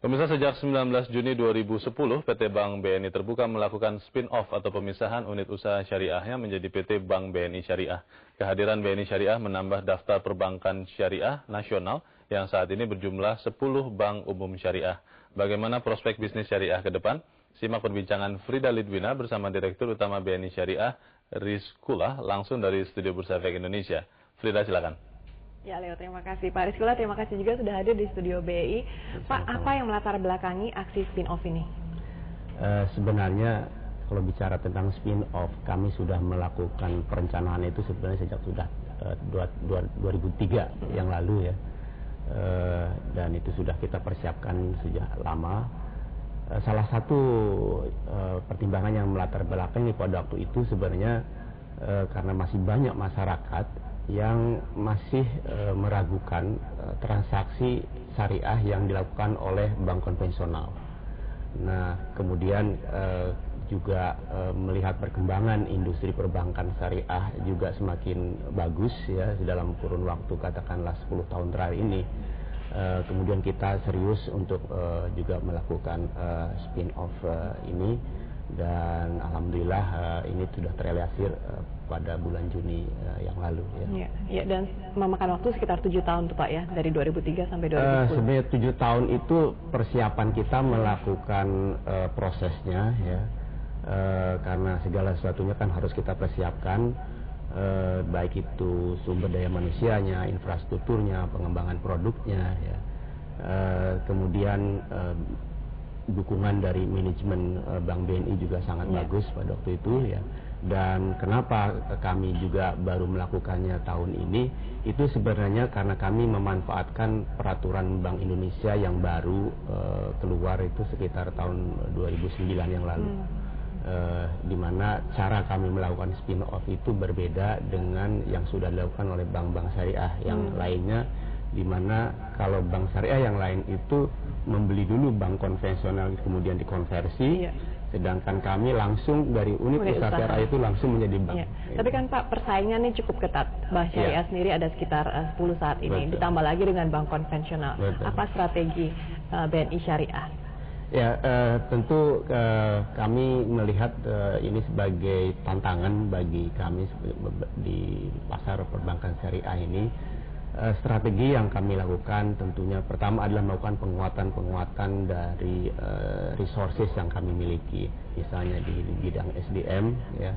Pemirsa, sejak 19 Juni 2010, PT Bank BNI Terbuka melakukan spin-off atau pemisahan unit usaha syariahnya menjadi PT Bank BNI Syariah. Kehadiran BNI Syariah menambah daftar perbankan syariah nasional yang saat ini berjumlah 10 bank umum syariah. Bagaimana prospek bisnis syariah ke depan? Simak perbincangan Frida Lidwina bersama Direktur Utama BNI Syariah, Rizkula, langsung dari Studio Bursa Efek Indonesia. Frida, silakan. Ya, Leo, terima kasih. Pak Rizkula, terima kasih juga sudah hadir di Studio BI. Pak, apa yang melatar belakangi aksi spin-off ini? Sebenarnya kalau bicara tentang spin-off, kami sudah melakukan perencanaan itu sebenarnya sejak sudah 2003 yang lalu ya. Dan itu sudah kita persiapkan sejak lama. Salah satu pertimbangan yang melatar belakangi pada waktu itu sebenarnya karena masih banyak masyarakat yang masih meragukan transaksi syariah yang dilakukan oleh bank konvensional. Nah, kemudian juga melihat perkembangan industri perbankan syariah juga semakin bagus ya dalam kurun waktu katakanlah 10 tahun terakhir ini. Kemudian kita serius untuk juga melakukan spin-off ini, dan alhamdulillah ini sudah terrealisir pada bulan Juni yang lalu ya. Ya, dan memakan waktu sekitar 7 tahun tuh Pak ya, dari 2003 sampai 2010. Sebenarnya 7 tahun itu persiapan kita melakukan prosesnya ya, karena segala sesuatunya kan harus kita persiapkan, baik itu sumber daya manusianya, infrastrukturnya, pengembangan produknya ya. Kemudian dukungan dari manajemen Bank BNI juga sangat bagus pada waktu itu ya. Dan kenapa kami juga baru melakukannya tahun ini, itu sebenarnya karena kami memanfaatkan peraturan Bank Indonesia yang baru keluar itu sekitar tahun 2009 yang lalu. Di mana cara kami melakukan spin-off itu berbeda dengan yang sudah dilakukan oleh bank-bank syariah yang lainnya, di mana kalau bank syariah yang lain itu membeli dulu bank konvensional kemudian dikonversi, sedangkan kami langsung dari unit usaha syariah itu langsung menjadi bank. Tapi kan Pak, persaingannya cukup ketat. Bank syariah sendiri ada sekitar 10 saat ini, ditambah lagi dengan bank konvensional. Apa strategi BNI Syariah? Ya, tentu kami melihat ini sebagai tantangan bagi kami di pasar perbankan syariah ini. Strategi yang kami lakukan tentunya pertama adalah melakukan penguatan dari resources yang kami miliki, misalnya di bidang SDM ya,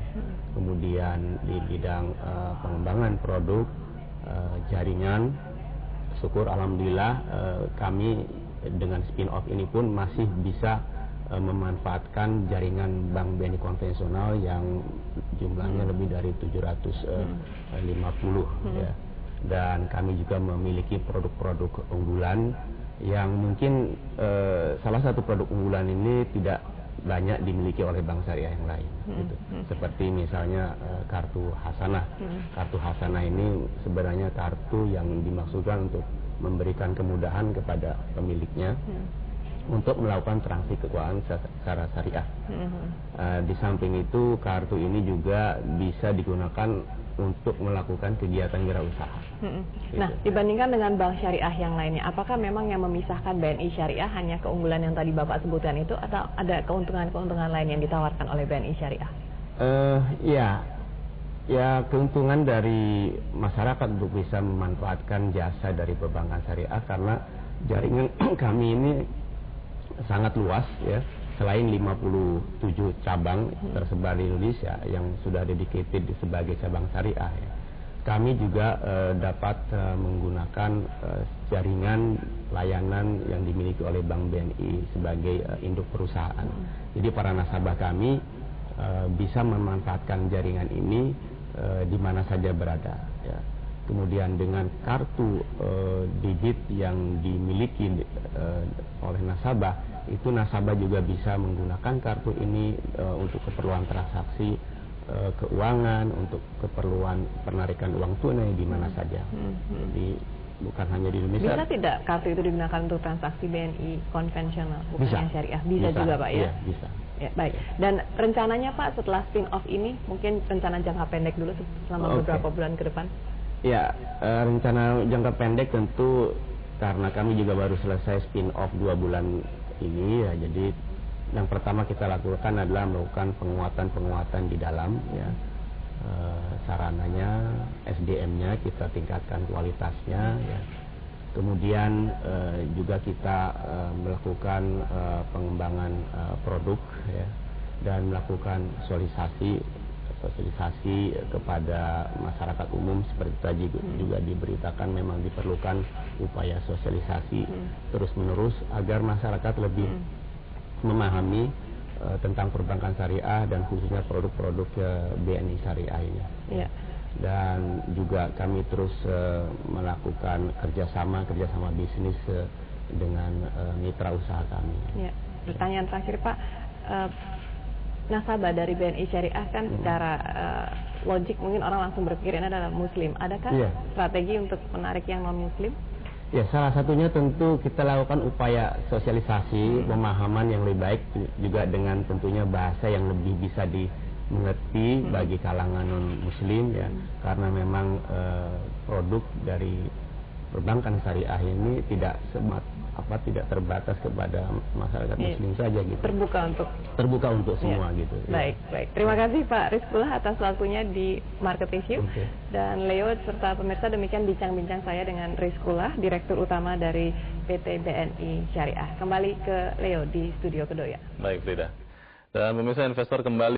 kemudian di bidang pengembangan produk, jaringan. Syukur alhamdulillah kami dengan spin-off ini pun masih bisa memanfaatkan jaringan bank BNI konvensional yang jumlahnya lebih dari 750 ya. Dan kami juga memiliki produk-produk unggulan yang mungkin salah satu produk unggulan ini tidak banyak dimiliki oleh bank syariah yang lain gitu. Seperti misalnya kartu Hasanah. Kartu Hasanah ini sebenarnya kartu yang dimaksudkan untuk memberikan kemudahan kepada pemiliknya untuk melakukan transaksi keuangan secara syariah. Di samping itu kartu ini juga bisa digunakan untuk melakukan kegiatan wirausaha. Gitu. Nah, dibandingkan dengan bank syariah yang lainnya, apakah memang yang memisahkan BNI Syariah hanya keunggulan yang tadi Bapak sebutkan itu, atau ada keuntungan-keuntungan lain yang ditawarkan oleh BNI Syariah? Ya keuntungan dari masyarakat untuk bisa memanfaatkan jasa dari perbankan syariah, karena jaringan kami ini sangat luas ya. Selain 57 cabang tersebar di Indonesia yang sudah dedicated sebagai cabang syariah ya, kami juga dapat menggunakan jaringan layanan yang dimiliki oleh Bank BNI sebagai induk perusahaan. Jadi para nasabah kami bisa memanfaatkan jaringan ini di mana saja berada ya. Kemudian dengan kartu debit yang dimiliki oleh nasabah, itu nasabah juga bisa menggunakan kartu ini untuk keperluan transaksi keuangan, untuk keperluan penarikan uang tunai di mana saja. Jadi bukan hanya di Indonesia. Bisa tidak kartu itu digunakan untuk transaksi BNI konvensional, bukan bisa. Yang syariah? Bisa juga Pak ya? Iya, bisa. Ya, baik. Dan rencananya Pak setelah spin-off ini, mungkin rencana jangka pendek dulu selama beberapa bulan ke depan? Ya, rencana jangka pendek tentu karena kami juga baru selesai spin off 2 bulan ini ya, jadi yang pertama kita lakukan adalah melakukan penguatan di dalam ya, sarananya, SDM-nya kita tingkatkan kualitasnya ya. Kemudian juga kita melakukan pengembangan produk ya, dan melakukan sosialisasi kepada masyarakat umum. Seperti tadi juga diberitakan, memang diperlukan upaya sosialisasi terus-menerus agar masyarakat lebih memahami tentang perbankan syariah dan khususnya produk-produk BNI Syariah ini. Ya. Dan juga kami terus melakukan kerjasama bisnis dengan mitra usaha kami. Ya. Pertanyaan terakhir Pak, nasabah dari BNI Syariah kan secara logik mungkin orang langsung berpikir ini adalah Muslim. Adakah strategi untuk menarik yang non Muslim? Ya, salah satunya tentu kita lakukan upaya sosialisasi, pemahaman yang lebih baik, juga dengan tentunya bahasa yang lebih bisa dimengerti bagi kalangan non-muslim ya, karena memang produk dari perbankan syariah ini tidak terbatas kepada masyarakat muslim saja gitu. Terbuka untuk semua gitu. Baik. Terima kasih Pak Rizkullah atas waktunya di Market Issue. Dan Leo serta pemirsa, demikian bincang-bincang saya dengan Rizkullah, Direktur Utama dari PT BNI Syariah. Kembali ke Leo di studio Kedoya. Baik, Frida. Dan pemirsa, investor kembali